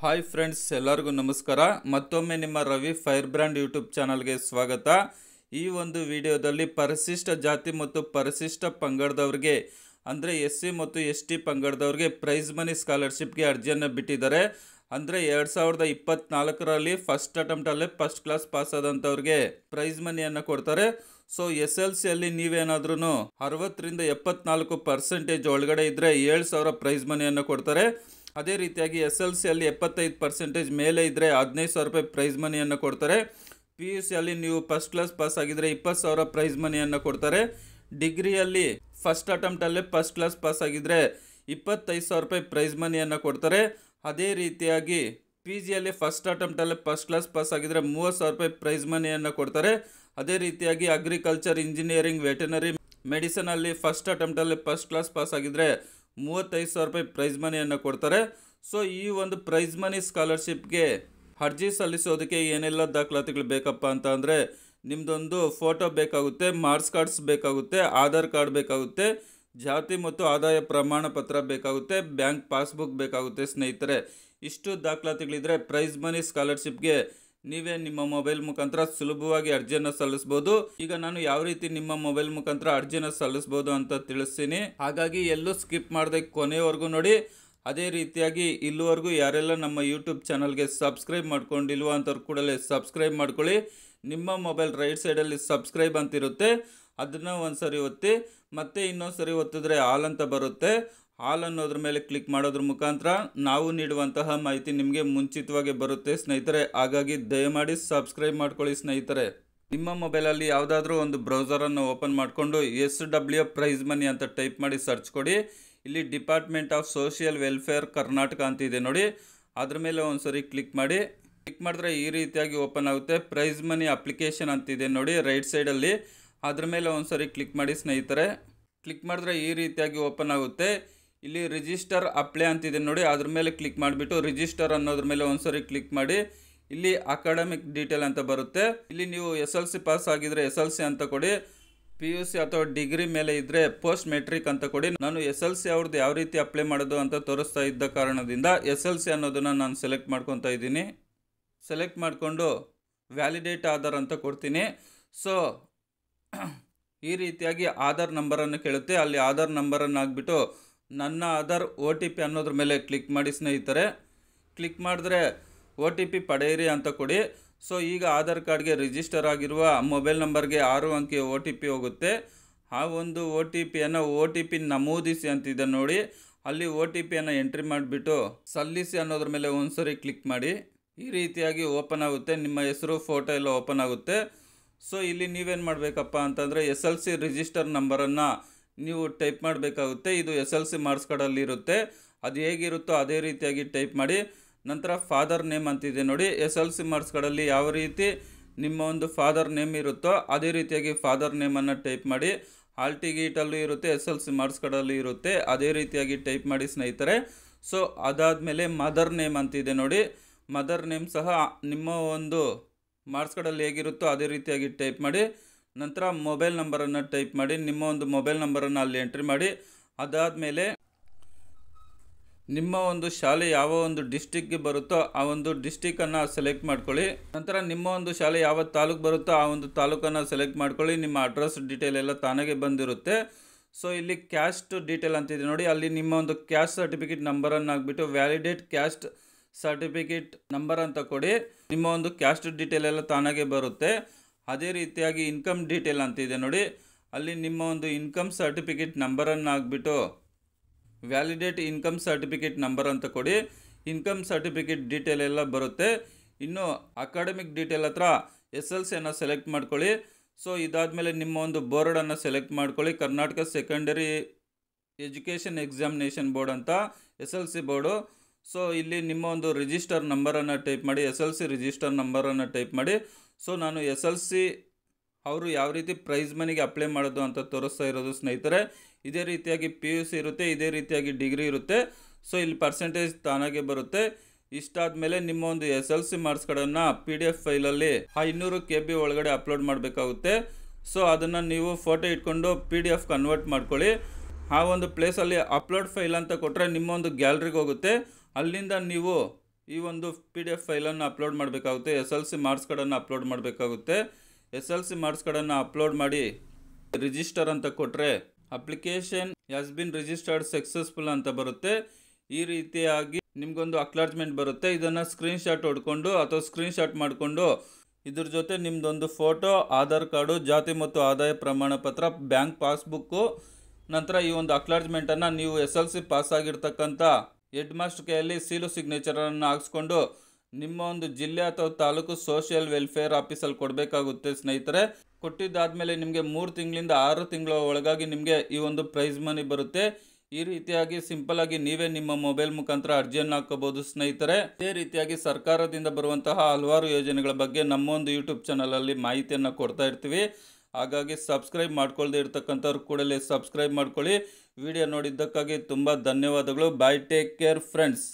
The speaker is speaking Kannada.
ಹಾಯ್ ಫ್ರೆಂಡ್ಸ್, ಎಲ್ಲರಿಗೂ ನಮಸ್ಕಾರ. ಮತ್ತೊಮ್ಮೆ ನಿಮ್ಮ ರವಿ ಫೈರ್ ಬ್ರ್ಯಾಂಡ್ ಯೂಟ್ಯೂಬ್ ಚಾನಲ್ಗೆ ಸ್ವಾಗತ. ಈ ಒಂದು ವಿಡಿಯೋದಲ್ಲಿ ಪರಿಶಿಷ್ಟ ಜಾತಿ ಮತ್ತು ಪರಿಶಿಷ್ಟ ಪಂಗಡದವ್ರಿಗೆ ಅಂದರೆ SC ಮತ್ತು ST ಪಂಗಡದವ್ರಿಗೆ ಪ್ರೈಸ್ ಮನಿ ಸ್ಕಾಲರ್ಶಿಪ್ಗೆ ಅರ್ಜಿಯನ್ನು ಬಿಟ್ಟಿದ್ದಾರೆ. ಅಂದರೆ 2024ರಲ್ಲಿ ಫಸ್ಟ್ ಅಟೆಂಪ್ಟಲ್ಲೇ ಫಸ್ಟ್ ಕ್ಲಾಸ್ ಪಾಸ್ ಆದಂಥವ್ರಿಗೆ ಪ್ರೈಸ್ ಮನಿಯನ್ನು ಕೊಡ್ತಾರೆ. ಸೊ SLCಯಲ್ಲಿ ನೀವೇನಾದ್ರೂ 60ರಿಂದ 74% ಒಳಗಡೆ ಇದ್ದರೆ 7,000 ಪ್ರೈಸ್ ಮನಿಯನ್ನು ಕೊಡ್ತಾರೆ. ಅದೇ ರೀತಿಯಾಗಿ SLCಯಲ್ಲಿ 75% ಮೇಲೆ ಇದ್ದರೆ 15,000 ರೂಪಾಯಿ ಪ್ರೈಸ್ ಮನಿಯನ್ನು ಕೊಡ್ತಾರೆ. PUCಯಲ್ಲಿ ನೀವು ಫಸ್ಟ್ ಕ್ಲಾಸ್ ಪಾಸ್ ಆಗಿದ್ದರೆ 20,000 ಪ್ರೈಸ್ ಮನಿಯನ್ನು ಕೊಡ್ತಾರೆ. ಡಿಗ್ರಿಯಲ್ಲಿ ಫಸ್ಟ್ ಅಟೆಂಪ್ಟಲ್ಲೇ ಫಸ್ಟ್ ಕ್ಲಾಸ್ ಪಾಸ್ ಆಗಿದ್ದರೆ 25,000 ರೂಪಾಯಿ ಪ್ರೈಸ್ ಮನಿಯನ್ನು ಕೊಡ್ತಾರೆ. ಅದೇ ರೀತಿಯಾಗಿ PGಯಲ್ಲಿ ಫಸ್ಟ್ ಅಟೆಂಪ್ಟಲ್ಲೇ ಫಸ್ಟ್ ಕ್ಲಾಸ್ ಪಾಸ್ ಆಗಿದ್ದರೆ 30,000 ರೂಪಾಯಿ ಪ್ರೈಸ್ ಮನಿಯನ್ನು ಕೊಡ್ತಾರೆ. ಅದೇ ರೀತಿಯಾಗಿ ಅಗ್ರಿಕಲ್ಚರ್, ಇಂಜಿನಿಯರಿಂಗ್, ವೆಟರ್ನರಿ ಮೆಡಿಸಿನಲ್ಲಿ ಫಸ್ಟ್ ಅಟೆಂಪ್ಟಲ್ಲೇ ಫಸ್ಟ್ ಕ್ಲಾಸ್ ಪಾಸ್ ಆಗಿದ್ದರೆ 35,000 ರೂಪಾಯಿ ಪ್ರೈಸ್ ಮನಿಯನ್ನು ಕೊಡ್ತಾರೆ. ಸೊ ಈ ಒಂದು ಪ್ರೈಸ್ ಮನಿ ಸ್ಕಾಲರ್ಶಿಪ್ಗೆ ಅರ್ಜಿ ಸಲ್ಲಿಸೋದಕ್ಕೆ ಏನೆಲ್ಲ ದಾಖಲಾತಿಗಳು ಬೇಕಪ್ಪ ಅಂತ ಅಂದರೆ, ನಿಮ್ಮದೊಂದು ಫೋಟೋ ಬೇಕಾಗುತ್ತೆ, ಮಾರ್ಕ್ಸ್ ಕಾರ್ಡ್ಸ್ ಬೇಕಾಗುತ್ತೆ, ಆಧಾರ್ ಕಾರ್ಡ್ ಬೇಕಾಗುತ್ತೆ, ಜಾತಿ ಮತ್ತು ಆದಾಯ ಪ್ರಮಾಣ ಪತ್ರ ಬೇಕಾಗುತ್ತೆ, ಬ್ಯಾಂಕ್ ಪಾಸ್ಬುಕ್ ಬೇಕಾಗುತ್ತೆ ಸ್ನೇಹಿತರೆ. ಇಷ್ಟು ದಾಖಲಾತಿಗಳಿದ್ರೆ ಪ್ರೈಸ್ ಮನಿ ಸ್ಕಾಲರ್ಶಿಪ್ಗೆ ನೀವೇ ನಿಮ್ಮ ಮೊಬೈಲ್ ಮುಖಾಂತರ ಸುಲಭವಾಗಿ ಅರ್ಜಿಯನ್ನು ಸಲ್ಲಿಸ್ಬೋದು. ಈಗ ನಾನು ಯಾವ ರೀತಿ ನಿಮ್ಮ ಮೊಬೈಲ್ ಮುಖಾಂತರ ಅರ್ಜಿಯನ್ನು ಸಲ್ಲಿಸ್ಬೋದು ಅಂತ ತಿಳಿಸ್ತೀನಿ. ಹಾಗಾಗಿ ಎಲ್ಲೂ ಸ್ಕಿಪ್ ಮಾಡದೆ ಕೊನೆವರೆಗೂ ನೋಡಿ. ಅದೇ ರೀತಿಯಾಗಿ ಇಲ್ಲಿವರೆಗೂ ಯಾರೆಲ್ಲ ನಮ್ಮ ಯೂಟ್ಯೂಬ್ ಚಾನಲ್ಗೆ ಸಬ್ಸ್ಕ್ರೈಬ್ ಮಾಡ್ಕೊಂಡಿಲ್ವೋ ಅಂಥವ್ರು ಕೂಡಲೇ ಸಬ್ಸ್ಕ್ರೈಬ್ ಮಾಡ್ಕೊಳ್ಳಿ. ನಿಮ್ಮ ಮೊಬೈಲ್ ರೈಟ್ ಸೈಡಲ್ಲಿ ಸಬ್ಸ್ಕ್ರೈಬ್ ಅಂತಿರುತ್ತೆ, ಅದನ್ನು ಒಂದು ಸರಿ ಒತ್ತಿ, ಮತ್ತೆ ಇನ್ನೊಂದು ಸರಿ ಒತ್ತಿದ್ರೆ ಆಲ್ ಅಂತ ಬರುತ್ತೆ. ಆಲ್ ಅನ್ನೋದ್ರ ಮೇಲೆ ಕ್ಲಿಕ್ ಮಾಡೋದ್ರ ಮುಖಾಂತರ ನಾವು ನೀಡುವಂತಹ ಮಾಹಿತಿ ನಿಮಗೆ ಮುಂಚಿತವಾಗಿ ಬರುತ್ತೆ ಸ್ನೇಹಿತರೆ. ಹಾಗಾಗಿ ದಯಮಾಡಿ ಸಬ್ಸ್ಕ್ರೈಬ್ ಮಾಡ್ಕೊಳ್ಳಿ ಸ್ನೇಹಿತರೆ. ನಿಮ್ಮ ಮೊಬೈಲಲ್ಲಿ ಯಾವುದಾದ್ರೂ ಒಂದು ಬ್ರೌಸರನ್ನು ಓಪನ್ ಮಾಡಿಕೊಂಡು SW ಪ್ರೈಸ್ ಮನಿ ಅಂತ ಟೈಪ್ ಮಾಡಿ ಸರ್ಚ್ ಕೊಡಿ. ಇಲ್ಲಿ department of social welfare Karnataka ಅಂತಿದೆ ನೋಡಿ, ಅದ್ರ ಮೇಲೆ ಒಂದು ಸರಿ ಕ್ಲಿಕ್ ಮಾಡಿ. ಕ್ಲಿಕ್ ಮಾಡಿದ್ರೆ ಈ ರೀತಿಯಾಗಿ ಓಪನ್ ಆಗುತ್ತೆ. ಪ್ರೈಸ್ ಮನಿ ಅಪ್ಲಿಕೇಶನ್ ಅಂತಿದೆ ನೋಡಿ ರೈಟ್ ಸೈಡಲ್ಲಿ, ಅದ್ರ ಮೇಲೆ ಒಂದು ಸರಿ ಕ್ಲಿಕ್ ಮಾಡಿ ಸ್ನೇಹಿತರೆ. ಕ್ಲಿಕ್ ಮಾಡಿದ್ರೆ ಈ ರೀತಿಯಾಗಿ ಓಪನ್ ಆಗುತ್ತೆ. ಇಲ್ಲಿ ರಿಜಿಸ್ಟರ್ ಅಪ್ಲೈ ಅಂತಿದೆ ನೋಡಿ, ಅದ್ರ ಮೇಲೆ ಕ್ಲಿಕ್ ಮಾಡಿಬಿಟ್ಟು ರಿಜಿಸ್ಟರ್ ಅನ್ನೋದ್ರ ಮೇಲೆ ಒಂದು ಸರಿ ಕ್ಲಿಕ್ ಮಾಡಿ. ಇಲ್ಲಿ ಅಕಾಡೆಮಿಕ್ ಡೀಟೇಲ್ ಅಂತ ಬರುತ್ತೆ. ಇಲ್ಲಿ ನೀವು SLC ಪಾಸ್ ಆಗಿದ್ರೆ SLC ಅಂತ ಕೊಡಿ, PUC ಅಥವಾ ಡಿಗ್ರಿ ಮೇಲೆ ಇದ್ದರೆ ಪೋಸ್ಟ್ ಮೆಟ್ರಿಕ್ ಅಂತ ಕೊಡಿ. ನಾನು SLC ಅವ್ರದ್ದು ಯಾವ ರೀತಿ ಅಪ್ಲೈ ಮಾಡೋದು ಅಂತ ತೋರಿಸ್ತಾ ಇದ್ದ ಕಾರಣದಿಂದ SLC ಅನ್ನೋದನ್ನು ನಾನು ಸೆಲೆಕ್ಟ್ ಮಾಡ್ಕೊತಾ ಇದ್ದೀನಿ. ಸೆಲೆಕ್ಟ್ ಮಾಡಿಕೊಂಡು ವ್ಯಾಲಿಡೇಟ್ ಆಧಾರ್ ಅಂತ ಕೊಡ್ತೀನಿ. ಸೊ ಈ ರೀತಿಯಾಗಿ ಆಧಾರ್ ನಂಬರನ್ನು ಕೇಳುತ್ತೆ. ಅಲ್ಲಿ ಆಧಾರ್ ನಂಬರನ್ನು ಹಾಕ್ಬಿಟ್ಟು ನನ್ನ ಆಧಾರ್ OTP ಅನ್ನೋದ್ರ ಮೇಲೆ ಕ್ಲಿಕ್ ಮಾಡಿ ಸ್ನೇಹಿತರೆ. ಕ್ಲಿಕ್ ಮಾಡಿದ್ರೆ OTP ಪಡೆಯಿರಿ ಅಂತ ಕೊಡಿ. ಸೊ ಈಗ ಆಧಾರ್ ಕಾರ್ಡ್ಗೆ ರಿಜಿಸ್ಟರ್ ಆಗಿರುವ ಮೊಬೈಲ್ ನಂಬರ್ಗೆ 6 ಅಂಕಿ OTP ಹೋಗುತ್ತೆ. ಆ ಒಂದು OTPಯನ್ನು OTP ನಮೂದಿಸಿ ಅಂತಿದೆ ನೋಡಿ, ಅಲ್ಲಿ OTPಯನ್ನು ಎಂಟ್ರಿ ಮಾಡಿಬಿಟ್ಟು ಸಲ್ಲಿಸಿ ಅನ್ನೋದ್ರ ಮೇಲೆ ಒಂದು ಸರಿ ಕ್ಲಿಕ್ ಮಾಡಿ. ಈ ರೀತಿಯಾಗಿ ಓಪನ್ ಆಗುತ್ತೆ. ನಿಮ್ಮ ಹೆಸರು, ಫೋಟೋ ಎಲ್ಲ ಓಪನ್ ಆಗುತ್ತೆ. ಸೊ ಇಲ್ಲಿ ನೀವೇನು ಮಾಡಬೇಕಪ್ಪ ಅಂತಂದರೆ SLC ರಿಜಿಸ್ಟರ್ ನಂಬರನ್ನು ನೀವು ಟೈಪ್ ಮಾಡಬೇಕಾಗುತ್ತೆ. ಇದು SLC ಮಾರ್ಕ್ಸ್ ಕಾರ್ಡಲ್ಲಿ ಇರುತ್ತೆ, ಅದು ಹೇಗಿರುತ್ತೋ ಅದೇ ರೀತಿಯಾಗಿ ಟೈಪ್ ಮಾಡಿ. ನಂತರ ಫಾದರ್ ನೇಮ್ ಅಂತಿದೆ ನೋಡಿ, SLC ಮಾರ್ಕ್ಸ್ ಕಾರ್ಡಲ್ಲಿ ಯಾವ ರೀತಿ ನಿಮ್ಮ ಒಂದು ಫಾದರ್ ನೇಮ್ ಇರುತ್ತೋ ಅದೇ ರೀತಿಯಾಗಿ ಫಾದರ್ ನೇಮನ್ನು ಟೈಪ್ ಮಾಡಿ. ಹಾಲ್ ಟಿಕೆಟಲ್ಲೂ ಇರುತ್ತೆ, SLC ಮಾರ್ಕ್ಸ್ ಕಾರ್ಡಲ್ಲಿ ಇರುತ್ತೆ, ಅದೇ ರೀತಿಯಾಗಿ ಟೈಪ್ ಮಾಡಿ ಸ್ನೇಹಿತರೆ. ಸೊ ಅದಾದಮೇಲೆ ಮದರ್ ನೇಮ್ ಅಂತಿದೆ ನೋಡಿ, ಮದರ್ ನೇಮ್ ಸಹ ನಿಮ್ಮ ಒಂದು ಮಾರ್ಕ್ಸ್ ಕಾರ್ಡಲ್ಲಿ ಹೇಗಿರುತ್ತೋ ಅದೇ ರೀತಿಯಾಗಿ ಟೈಪ್ ಮಾಡಿ. ನಂತರ ಮೊಬೈಲ್ ನಂಬರನ್ನು ಟೈಪ್ ಮಾಡಿ, ನಿಮ್ಮ ಒಂದು ಮೊಬೈಲ್ ನಂಬರನ್ನು ಅಲ್ಲಿ ಎಂಟ್ರಿ ಮಾಡಿ. ಅದಾದಮೇಲೆ ನಿಮ್ಮ ಒಂದು ಶಾಲೆ ಯಾವ ಒಂದು ಡಿಸ್ಟಿಕ್ಗೆ ಬರುತ್ತೋ ಆ ಒಂದು ಡಿಸ್ಟಿಕ್ಕನ್ನು ಸೆಲೆಕ್ಟ್ ಮಾಡ್ಕೊಳ್ಳಿ. ನಂತರ ನಿಮ್ಮ ಒಂದು ಶಾಲೆ ಯಾವ ತಾಲೂಕು ಬರುತ್ತೋ ಆ ಒಂದು ತಾಲೂಕನ್ನು ಸೆಲೆಕ್ಟ್ ಮಾಡ್ಕೊಳ್ಳಿ. ನಿಮ್ಮ ಅಡ್ರೆಸ್ ಡೀಟೇಲ್ ಎಲ್ಲ ತಾನಾಗೆ ಬಂದಿರುತ್ತೆ. ಸೊ ಇಲ್ಲಿ ಕ್ಯಾಸ್ಟ್ ಡೀಟೇಲ್ ಅಂತಿದೆ ನೋಡಿ, ಅಲ್ಲಿ ನಿಮ್ಮ ಒಂದು ಕ್ಯಾಸ್ಟ್ ಸರ್ಟಿಫಿಕೇಟ್ ನಂಬರನ್ನು ಹಾಕ್ಬಿಟ್ಟು ವ್ಯಾಲಿಡೇಟ್ ಕ್ಯಾಸ್ಟ್ ಸರ್ಟಿಫಿಕೇಟ್ ನಂಬರ್ ಅಂತ ಕೊಡಿ. ನಿಮ್ಮ ಒಂದು ಕ್ಯಾಸ್ಟ್ ಡೀಟೇಲ್ ಎಲ್ಲ ತಾನಾಗೆ ಬರುತ್ತೆ. ಅದೇ ರೀತಿಯಾಗಿ ಇನ್ಕಮ್ ಡೀಟೇಲ್ ಅಂತಿದೆ ನೋಡಿ, ಅಲ್ಲಿ ನಿಮ್ಮ ಒಂದು ಇನ್ಕಮ್ ಸರ್ಟಿಫಿಕೇಟ್ ನಂಬರನ್ನು ಹಾಕ್ಬಿಟ್ಟು ವ್ಯಾಲಿಡೇಟ್ ಇನ್ಕಮ್ ಸರ್ಟಿಫಿಕೇಟ್ ನಂಬರ್ ಅಂತ ಕೊಡಿ. ಇನ್ಕಮ್ ಸರ್ಟಿಫಿಕೇಟ್ ಡೀಟೇಲ್ ಎಲ್ಲ ಬರುತ್ತೆ. ಇನ್ನು ಅಕಾಡೆಮಿಕ್ ಡೀಟೇಲ್ ಹತ್ರ SLCಯನ್ನು ಸೆಲೆಕ್ಟ್ ಮಾಡ್ಕೊಳ್ಳಿ. ಸೊ ಇದಾದಮೇಲೆ ನಿಮ್ಮ ಒಂದು ಬೋರ್ಡನ್ನು ಸೆಲೆಕ್ಟ್ ಮಾಡ್ಕೊಳ್ಳಿ. Karnataka secondary education examination board ಅಂತ SLC ಬೋರ್ಡು. ಸೊ ಇಲ್ಲಿ ನಿಮ್ಮ ಒಂದು ರಿಜಿಸ್ಟರ್ ನಂಬರನ್ನು ಟೈಪ್ ಮಾಡಿ, SLC ರಿಜಿಸ್ಟರ್ ನಂಬರನ್ನು ಟೈಪ್ ಮಾಡಿ. ಸೊ ನಾನು SLC ಅವರು ಯಾವ ರೀತಿ ಪ್ರೈಸ್ ಮನಿಗೆ ಅಪ್ಲೈ ಮಾಡೋದು ಅಂತ ತೋರಿಸ್ತಾ ಇರೋದು ಸ್ನೇಹಿತರೆ. ಇದೇ ರೀತಿಯಾಗಿ PUC ಇರುತ್ತೆ, ಇದೇ ರೀತಿಯಾಗಿ ಡಿಗ್ರಿ ಇರುತ್ತೆ. ಸೊ ಇಲ್ಲಿ ಪರ್ಸೆಂಟೇಜ್ ತಾನಾಗೆ ಬರುತ್ತೆ. ಇಷ್ಟಾದಮೇಲೆ ನಿಮ್ಮ ಒಂದು SLC ಮಾರ್ಕ್ಸ್ ಕಾರ್ಡನ್ನು PDF ಫೈಲಲ್ಲಿ 500 KB ಒಳಗಡೆ ಅಪ್ಲೋಡ್ ಮಾಡಬೇಕಾಗುತ್ತೆ. ಸೊ ಅದನ್ನು ನೀವು ಫೋಟೋ ಇಟ್ಕೊಂಡು PDF ಕನ್ವರ್ಟ್ ಮಾಡ್ಕೊಳ್ಳಿ. ಆ ಒಂದು ಪ್ಲೇಸಲ್ಲಿ ಅಪ್ಲೋಡ್ ಫೈಲ್ ಅಂತ ಕೊಟ್ಟರೆ ನಿಮ್ಮ ಒಂದು ಗ್ಯಾಲರಿಗೆ ಹೋಗುತ್ತೆ. ಅಲ್ಲಿಂದ ನೀವು ಈ ಒಂದು PDF ಫೈಲನ್ನು ಅಪ್ಲೋಡ್ ಮಾಡಬೇಕಾಗುತ್ತೆ. SLC ಮಾರ್ಕ್ಸ್ ಕಾರ್ಡನ್ನು ಅಪ್ಲೋಡ್ ಮಾಡಬೇಕಾಗುತ್ತೆ. SLC ಮಾರ್ಕ್ಸ್ ಕಾರ್ಡನ್ನು ಅಪ್ಲೋಡ್ ಮಾಡಿ ರಿಜಿಸ್ಟರ್ ಅಂತ ಕೊಟ್ಟರೆ application has been registered successful ಅಂತ ಬರುತ್ತೆ. ಈ ರೀತಿಯಾಗಿ ನಿಮಗೊಂದು ಅಕ್ನಾಲಜ್ಮೆಂಟ್ ಬರುತ್ತೆ. ಇದನ್ನು ಸ್ಕ್ರೀನ್ಶಾಟ್ ಹೊಡ್ಕೊಂಡು ಅಥವಾ ಸ್ಕ್ರೀನ್ಶಾಟ್ ಮಾಡಿಕೊಂಡು ಇದ್ರ ಜೊತೆ ನಿಮ್ಮದೊಂದು ಫೋಟೋ, ಆಧಾರ್ ಕಾರ್ಡು, ಜಾತಿ ಮತ್ತು ಆದಾಯ ಪ್ರಮಾಣ ಪತ್ರ, ಬ್ಯಾಂಕ್ ಪಾಸ್ಬುಕ್ಕು, ನಂತರ ಈ ಒಂದು ಅಕ್ನಾಲಜ್ಮೆಂಟನ್ನು ನೀವು SLC ಪಾಸ್ ಆಗಿರ್ತಕ್ಕಂಥ ಹೆಡ್ ಮಾಸ್ಟರ್ ಕೈಯಲ್ಲಿ ಸೀಲು ಸಿಗ್ನೇಚರನ್ನು ಹಾಕ್ಸ್ಕೊಂಡು ನಿಮ್ಮ ಒಂದು ಜಿಲ್ಲೆ ಅಥವಾ ತಾಲೂಕು ಸೋಷಿಯಲ್ ವೆಲ್ಫೇರ್ ಆಫೀಸಲ್ಲಿ ಕೊಡಬೇಕಾಗುತ್ತೆ ಸ್ನೇಹಿತರೆ. ಕೊಟ್ಟಿದ್ದಾದಮೇಲೆ ನಿಮಗೆ 3 ತಿಂಗಳಿಂದ 6 ತಿಂಗಳ ಒಳಗಾಗಿ ನಿಮಗೆ ಈ ಒಂದು ಪ್ರೈಸ್ ಮನಿ ಬರುತ್ತೆ. ಈ ರೀತಿಯಾಗಿ ಸಿಂಪಲ್ ಆಗಿ ನೀವೇ ನಿಮ್ಮ ಮೊಬೈಲ್ ಮುಖಾಂತರ ಅರ್ಜಿಯನ್ನು ಹಾಕೋಬಹುದು ಸ್ನೇಹಿತರೆ. ಇದೇ ರೀತಿಯಾಗಿ ಸರ್ಕಾರದಿಂದ ಬರುವಂತಹ ಹಲವಾರು ಯೋಜನೆಗಳ ಬಗ್ಗೆ ನಮ್ಮ ಒಂದು ಯೂಟ್ಯೂಬ್ ಚಾನಲಲ್ಲಿ ಮಾಹಿತಿಯನ್ನು ಕೊಡ್ತಾ ಇರ್ತೀವಿ. ಹಾಗಾಗಿ ಸಬ್ಸ್ಕ್ರೈಬ್ ಮಾಡ್ಕೊಳ್ಳದೆ ಇರ್ತಕ್ಕಂಥವ್ರು ಕೂಡಲೇ ಸಬ್ಸ್ಕ್ರೈಬ್ ಮಾಡ್ಕೊಳ್ಳಿ. ವಿಡಿಯೋ ನೋಡಿದ್ದಕ್ಕಾಗಿ ತುಂಬ ಧನ್ಯವಾದಗಳು. ಬಾಯ್, ಟೇಕ್ ಕೇರ್ ಫ್ರೆಂಡ್ಸ್.